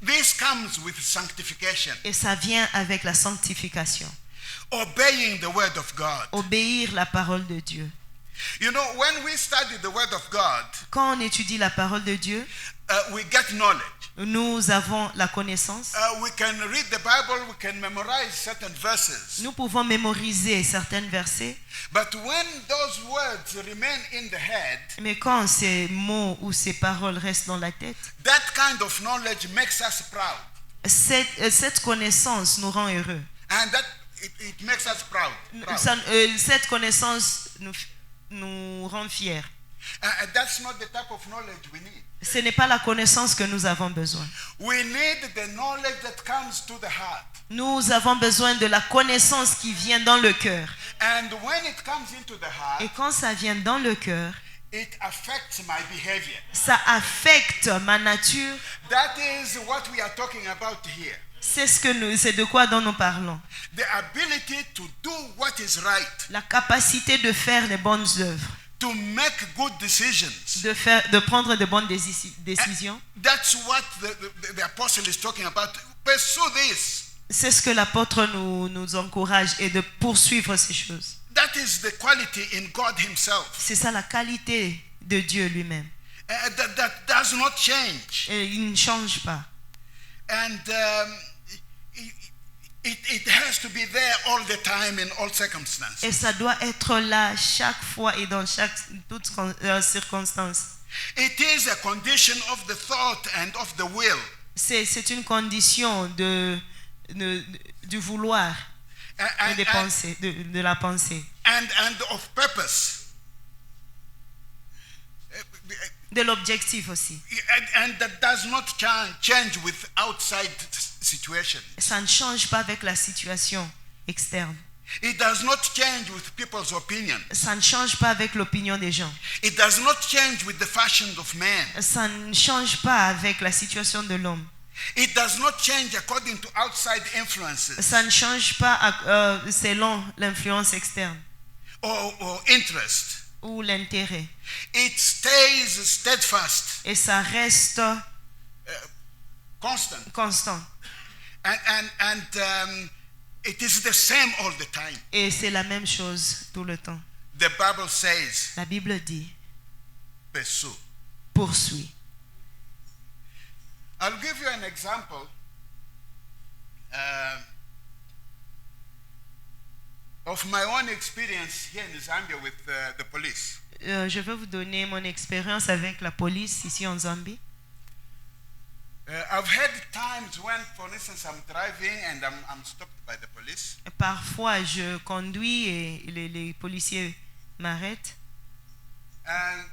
Speaker 1: This comes with sanctification,
Speaker 2: Et ça vient avec la sanctification.
Speaker 1: obeying the word of God.
Speaker 2: Obéir la parole de Dieu.
Speaker 1: You know, when we study the word of God,
Speaker 2: Quand on étudie la parole de Dieu,
Speaker 1: we get knowledge.
Speaker 2: nous avons la connaissance.
Speaker 1: We can read the Bible, we can memorize certain verses.
Speaker 2: Nous pouvons mémoriser certains versets,
Speaker 1: But when those words remain in the head,
Speaker 2: mais quand ces mots ou ces paroles restent dans la tête,
Speaker 1: that kind of knowledge makes us proud.
Speaker 2: cette connaissance nous rend heureux.
Speaker 1: And that it makes us proud.
Speaker 2: Cette connaissance nous rend fiers.
Speaker 1: That's not the type of knowledge we need.
Speaker 2: Ce n'est pas la connaissance que nous avons besoin.
Speaker 1: We need the knowledge that comes to the heart.
Speaker 2: Nous avons besoin de la connaissance qui vient dans le cœur.
Speaker 1: And when it comes into the heart,
Speaker 2: Et quand ça vient dans le cœur,
Speaker 1: it affects my behavior.
Speaker 2: ça affecte ma nature.
Speaker 1: That is what we are talking about here.
Speaker 2: C'est de quoi dont nous parlons.
Speaker 1: The ability to do what is right,
Speaker 2: La capacité de faire les bonnes œuvres,
Speaker 1: to make good decisions.
Speaker 2: de prendre de bonnes décisions.
Speaker 1: That's what the apostle is talking about. Pursue this.
Speaker 2: C'est ce que l'apôtre nous encourage, et de poursuivre ces choses.
Speaker 1: That is the quality in God himself.
Speaker 2: C'est ça la qualité de Dieu lui-même.
Speaker 1: That does not change.
Speaker 2: Et il ne change pas.
Speaker 1: And it has to be there all the time in all circumstances.
Speaker 2: Et ça doit être là chaque fois et dans toute circonstance.
Speaker 1: It is a condition of the thought and of the will.
Speaker 2: C'est une condition du vouloir et des pensées, de la pensée.
Speaker 1: And of purpose.
Speaker 2: De l'objectif aussi.
Speaker 1: And that does not change with outside situation.
Speaker 2: Ça ne change pas avec la situation externe.
Speaker 1: It does not change with people's opinion.
Speaker 2: Ça ne change pas avec l'opinion des gens.
Speaker 1: It does not change with the fashions of man.
Speaker 2: Ça ne change pas avec la situation de l'homme.
Speaker 1: It does not change according to outside influences
Speaker 2: Ça ne change pas selon l'influence externe
Speaker 1: or interest.
Speaker 2: ou l'intérêt.
Speaker 1: It stays steadfast,
Speaker 2: Et ça reste
Speaker 1: constant,
Speaker 2: constant.
Speaker 1: and it is the same all the time.
Speaker 2: Et c'est la même chose tout le temps.
Speaker 1: The Bible says,
Speaker 2: La Bible dit,
Speaker 1: pursue.
Speaker 2: poursuis.
Speaker 1: I'll give you an example of my own experience here in Zambia with the police.
Speaker 2: Je vais vous donner mon expérience avec la police ici en Zambie.
Speaker 1: I've had times when, for instance, I'm driving and I'm stopped by the police.
Speaker 2: Parfois, je conduis et les policiers m'arrêtent.
Speaker 1: And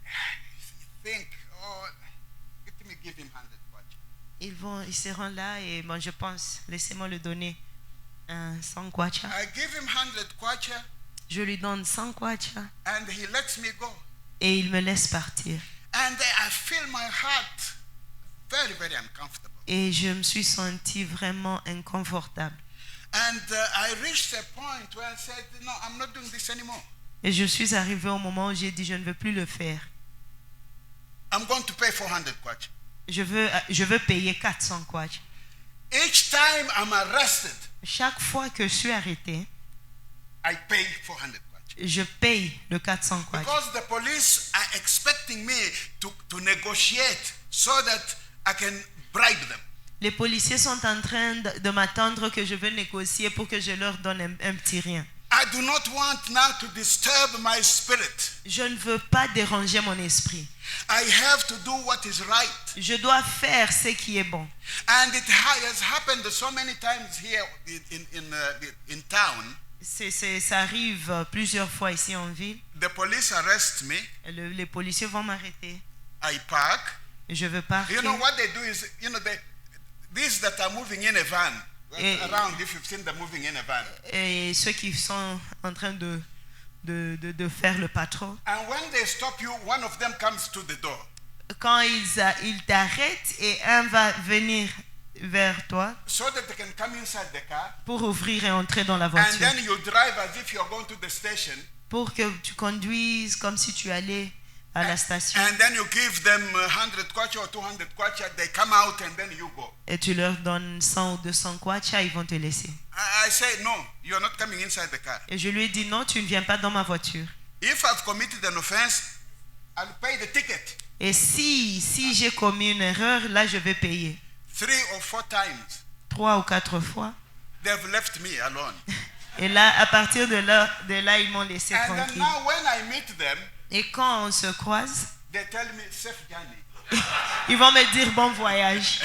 Speaker 1: you think, oh, let me give him 100 kwacha.
Speaker 2: Ils seront là et bon, je pense, laissez-moi le donner 100 kwacha.
Speaker 1: I give him 100 kwacha
Speaker 2: Je lui donne 100 kwacha
Speaker 1: and he lets me go.
Speaker 2: et il me laisse partir.
Speaker 1: And I feel my heart very, very uncomfortable.
Speaker 2: Et je me suis senti vraiment inconfortable.
Speaker 1: And I reached a point where I said, no, I'm not doing this anymore.
Speaker 2: Et je suis arrivé au moment où j'ai dit, je ne veux plus le faire.
Speaker 1: I'm going to pay 400 kwacha.
Speaker 2: Je veux payer 400 kwacha.
Speaker 1: Each time I'm arrested,
Speaker 2: Chaque fois que je suis arrêté,
Speaker 1: I pay 400 kwacha.
Speaker 2: je paye le 400 kwacha.
Speaker 1: Because the police are expecting me to negotiate so that I can bribe them.
Speaker 2: Les policiers sont en train de m'attendre que je veux négocier pour que je leur donne un petit rien.
Speaker 1: I do not want now to disturb my spirit.
Speaker 2: Je ne veux pas déranger mon esprit.
Speaker 1: I have to do what is right.
Speaker 2: Je dois faire ce qui est bon.
Speaker 1: And it has happened so many times here in town.
Speaker 2: Ça arrive plusieurs fois ici en ville.
Speaker 1: The police arrest me.
Speaker 2: Les policiers vont m'arrêter.
Speaker 1: I park.
Speaker 2: Je veux partir.
Speaker 1: You know what they do is, these that are moving in a van, around if you've seen them moving in a van.
Speaker 2: Et ceux qui sont en train de faire le patron.
Speaker 1: And when they stop you, one of them comes to the door.
Speaker 2: Quand ils t'arrêtent et un va venir vers toi
Speaker 1: so that they can come inside the car.
Speaker 2: Pour ouvrir et entrer dans la
Speaker 1: And
Speaker 2: voiture.
Speaker 1: then you drive as if you're going to the station.
Speaker 2: Pour que tu conduises comme si tu allais à la station.
Speaker 1: And then you give them 100 kwacha or 200 kwacha, they come out and then you go.
Speaker 2: Et tu leur donnes 100 ou 200 kwacha, ils vont te laisser.
Speaker 1: I say, no, you're not coming inside the car.
Speaker 2: Et je lui ai dit, non, tu ne viens pas dans ma voiture.
Speaker 1: If I've committed an offense, I'll pay the ticket.
Speaker 2: Et si j'ai commis une erreur, là, je vais payer.
Speaker 1: 3 or 4 times.
Speaker 2: 3 ou 4 fois.
Speaker 1: They've left me alone.
Speaker 2: Et là, à partir de là, ils m'ont laissé
Speaker 1: And then
Speaker 2: tranquille.
Speaker 1: now when I meet them,
Speaker 2: Et quand on se croise,
Speaker 1: they tell me safe journey.
Speaker 2: ils vont me dire bon voyage.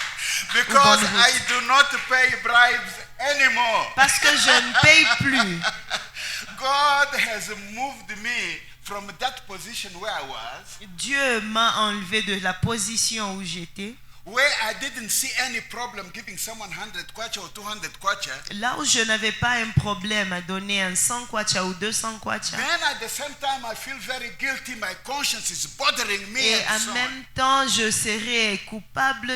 Speaker 1: Because
Speaker 2: bonne route.
Speaker 1: I do not pay bribes anymore.
Speaker 2: Parce que je ne paye plus.
Speaker 1: God has moved me from that position where I was,
Speaker 2: Dieu m'a enlevé de la position où j'étais.
Speaker 1: where I didn't see any problem giving someone 100 kwacha or 200 kwacha.
Speaker 2: Là où je n'avais pas un problème à donner un 100 kwacha ou 200 kwacha.
Speaker 1: Then at the same time I feel very guilty. My conscience is bothering me.
Speaker 2: Et
Speaker 1: And
Speaker 2: en
Speaker 1: so on.
Speaker 2: même temps, je serai coupable,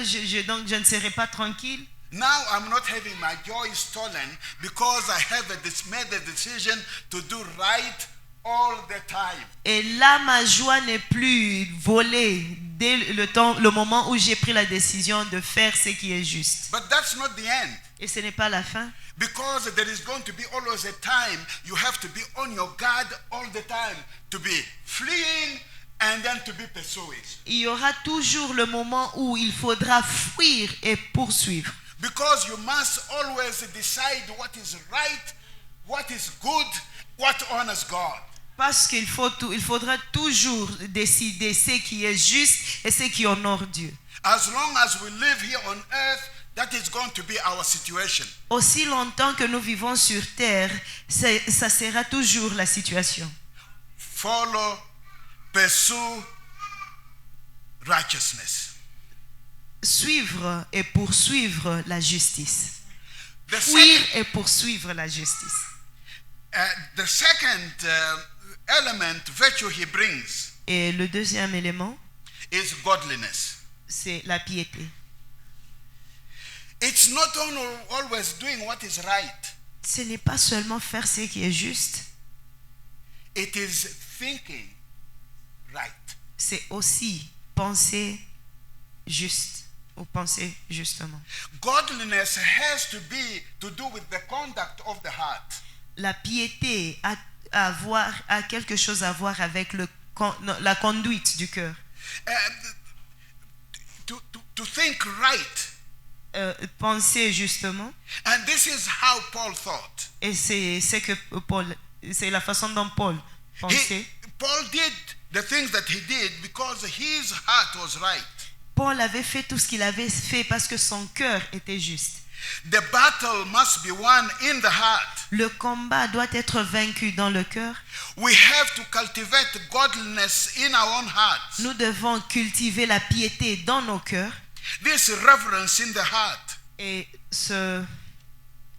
Speaker 2: donc je ne serai pas tranquille.
Speaker 1: Now I'm not having my joy stolen because I have made the decision to do right all the time.
Speaker 2: Et là, ma joie n'est plus volée dès le moment où j'ai pris la décision de faire ce qui est juste.
Speaker 1: But that's not the end.
Speaker 2: Et ce n'est pas la fin.
Speaker 1: Because there is going to be always a time you have to be on your guard all the time, to be fleeing and then to be pursuing.
Speaker 2: Il y aura toujours le moment où il faudra fuir et poursuivre.
Speaker 1: Because you must always decide what is right, what is good, what honors God.
Speaker 2: Parce qu'il faudra toujours décider ce qui est juste et ce qui honore Dieu.
Speaker 1: As long as we live here on earth, that is going to be our situation.
Speaker 2: Aussi longtemps que nous vivons sur terre, ça sera toujours la situation.
Speaker 1: Follow, pursue righteousness.
Speaker 2: Suivre et poursuivre la justice. fuir et poursuivre la justice.
Speaker 1: The second element, virtue he brings,
Speaker 2: Et le deuxième élément,
Speaker 1: is godliness.
Speaker 2: c'est la piété.
Speaker 1: It's not always doing what is right.
Speaker 2: Ce n'est pas seulement faire ce qui est juste,
Speaker 1: It is thinking right.
Speaker 2: c'est aussi penser juste ou penser justement.
Speaker 1: Godliness has to do with the conduct of the heart.
Speaker 2: La piété a quelque chose à voir avec la conduite du cœur.
Speaker 1: To think right.
Speaker 2: Penser justement.
Speaker 1: And this is how Paul thought.
Speaker 2: Et c'est la façon dont Paul pensait.
Speaker 1: Paul did the things that he did because his heart was right.
Speaker 2: Paul avait fait tout ce qu'il avait fait parce que son cœur était juste.
Speaker 1: The battle must be won in the heart.
Speaker 2: Le combat doit être vaincu dans le cœur.
Speaker 1: We have to cultivate godliness in our own hearts.
Speaker 2: Nous devons cultiver la piété dans nos cœurs.
Speaker 1: This reverence in the heart.
Speaker 2: Et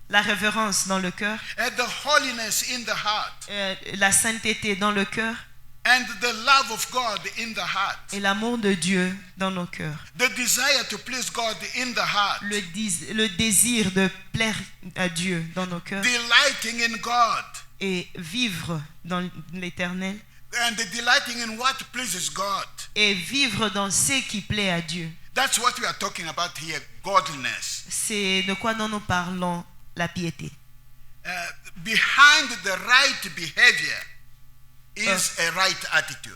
Speaker 2: la révérence dans le cœur.
Speaker 1: And the holiness in the heart.
Speaker 2: La sainteté dans le cœur.
Speaker 1: And the love of God in the heart.
Speaker 2: Et l'amour de Dieu dans nos cœurs.
Speaker 1: The desire to please God in the heart.
Speaker 2: Le désir de plaire à Dieu dans nos cœurs.
Speaker 1: Delighting in God.
Speaker 2: Et vivre dans l'éternel.
Speaker 1: And delighting in what pleases God.
Speaker 2: Et vivre dans ce qui plaît à Dieu.
Speaker 1: That's what we are talking about here, godliness.
Speaker 2: C'est de quoi nous parlons, la piété.
Speaker 1: Behind the right behavior is a right attitude.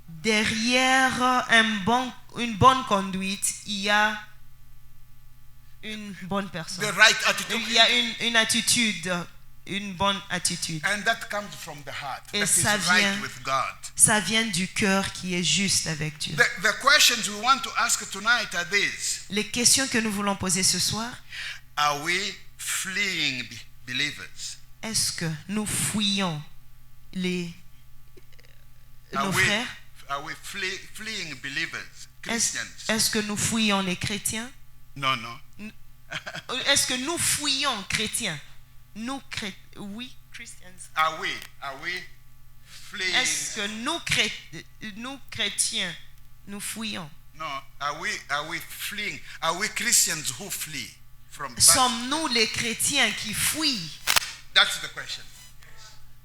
Speaker 2: Derrière une bonne conduite, il y a une bonne personne.
Speaker 1: The right attitude.
Speaker 2: Il y a une attitude, une bonne attitude.
Speaker 1: And that comes from the heart.
Speaker 2: Et
Speaker 1: That
Speaker 2: ça
Speaker 1: is right
Speaker 2: vient,
Speaker 1: with God.
Speaker 2: ça vient du cœur qui est juste avec Dieu.
Speaker 1: The questions we want to ask tonight are these.
Speaker 2: Les questions que nous voulons poser ce soir.
Speaker 1: Are we fleeing believers?
Speaker 2: Est-ce que nous fuyons nos frères?
Speaker 1: Are we fleeing believers, Christians?
Speaker 2: Est-ce que nous fuyons les chrétiens?
Speaker 1: No, no.
Speaker 2: Est-ce que nous fuyons chrétiens? Oui, Christians.
Speaker 1: Are we fleeing?
Speaker 2: Est-ce que nous chrétiens, nous fuyons?
Speaker 1: No. Are we fleeing? Are we Christians who flee from bad?
Speaker 2: Sommes-nous les chrétiens qui fuient?
Speaker 1: That's the question.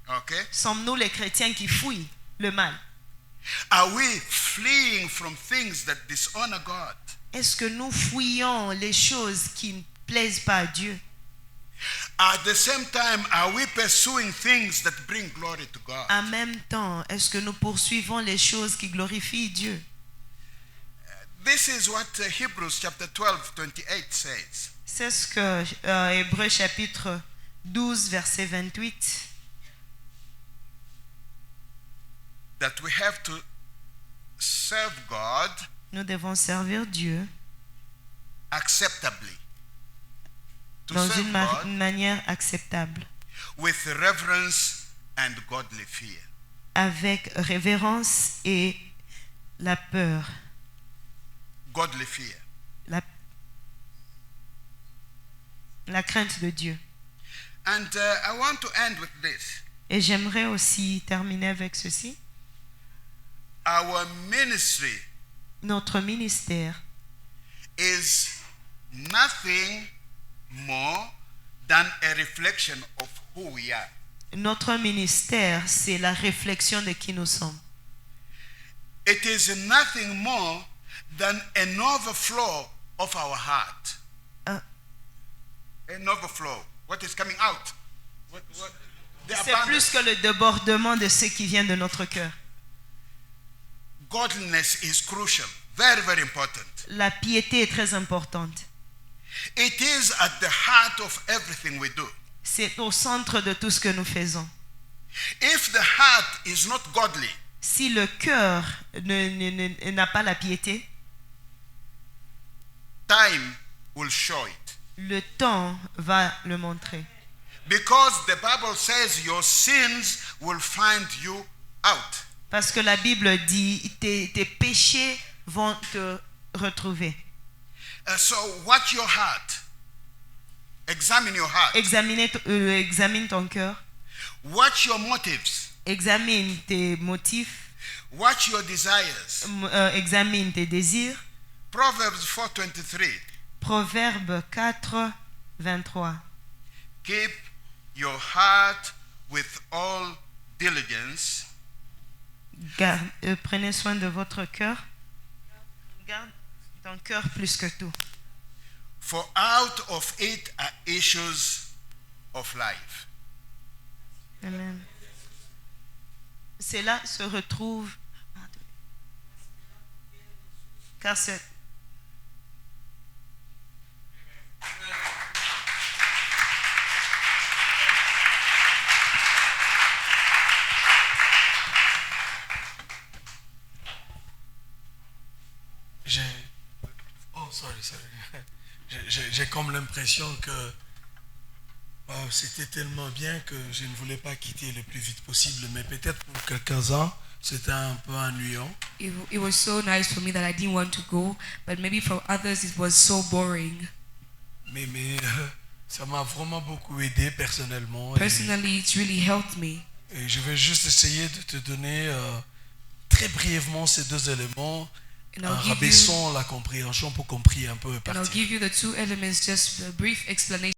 Speaker 1: Okay.
Speaker 2: Sommes-nous les chrétiens qui fuient le mal?
Speaker 1: Are we fleeing from things that dishonor God?
Speaker 2: Est-ce que nous fuyons les choses qui ne plaisent pas à Dieu?
Speaker 1: At the same time, are we pursuing things that bring glory to God?
Speaker 2: En même temps, est-ce que nous poursuivons les choses qui glorifient Dieu?
Speaker 1: This is what Hebrews chapter 12, 28 says.
Speaker 2: C'est ce que Hébreux chapitre 12, verset 28.
Speaker 1: That we have to serve God
Speaker 2: Nous devons servir Dieu
Speaker 1: acceptably. To
Speaker 2: dans
Speaker 1: serve
Speaker 2: une
Speaker 1: God
Speaker 2: manière acceptable,
Speaker 1: with reverence and godly fear.
Speaker 2: avec révérence et la peur.
Speaker 1: Godly fear.
Speaker 2: La crainte de Dieu.
Speaker 1: And I want to end with this.
Speaker 2: Et j'aimerais aussi terminer avec ceci.
Speaker 1: Our ministry
Speaker 2: Notre ministère
Speaker 1: is nothing more than a reflection of who we are.
Speaker 2: Notre ministère, c'est la réflexion de qui nous sommes.
Speaker 1: It is nothing more than an overflow of our heart. An overflow. What is coming out? The
Speaker 2: C'est
Speaker 1: abundance.
Speaker 2: plus que le débordement de ce qui vient de notre cœur.
Speaker 1: Godliness is crucial. Very, very important.
Speaker 2: La piété est très importante.
Speaker 1: It is at the heart of everything we do.
Speaker 2: C'est au centre de tout ce que nous faisons.
Speaker 1: If the heart is not godly,
Speaker 2: Si le cœur n'a pas la piété,
Speaker 1: time will show it.
Speaker 2: le temps va le montrer.
Speaker 1: Because the Bible says your sins will find you out.
Speaker 2: Parce que la Bible dit, tes péchés vont te retrouver.
Speaker 1: So watch your heart Examine your heart.
Speaker 2: Examine ton cœur.
Speaker 1: Watch your motives.
Speaker 2: Examine tes motifs.
Speaker 1: Watch your desires.
Speaker 2: Examine tes désirs.
Speaker 1: Proverbs 4:23.
Speaker 2: Proverbe 4, 23.
Speaker 1: Keep your heart with all diligence.
Speaker 2: Prenez soin de votre cœur. Garde ton cœur plus que tout.
Speaker 1: For out of it are issues of life.
Speaker 2: Amen. Cela se retrouve. Car c'est.
Speaker 3: J'ai comme l'impression que c'était tellement bien que je ne voulais pas quitter le plus vite possible, mais peut-être pour quelques-uns, c'était un peu ennuyant.
Speaker 4: It was so nice for me that I didn't want to go, but maybe for others it was so boring.
Speaker 3: Mais ça m'a vraiment beaucoup aidé personnellement.
Speaker 4: Personally, it's really helped me.
Speaker 3: Et je vais juste essayer de te donner très brièvement ces deux éléments, en rabaissant la compréhension pour qu'on prie un peu et
Speaker 4: And I'll
Speaker 3: partir.
Speaker 4: give you the two elements, just a brief explanation.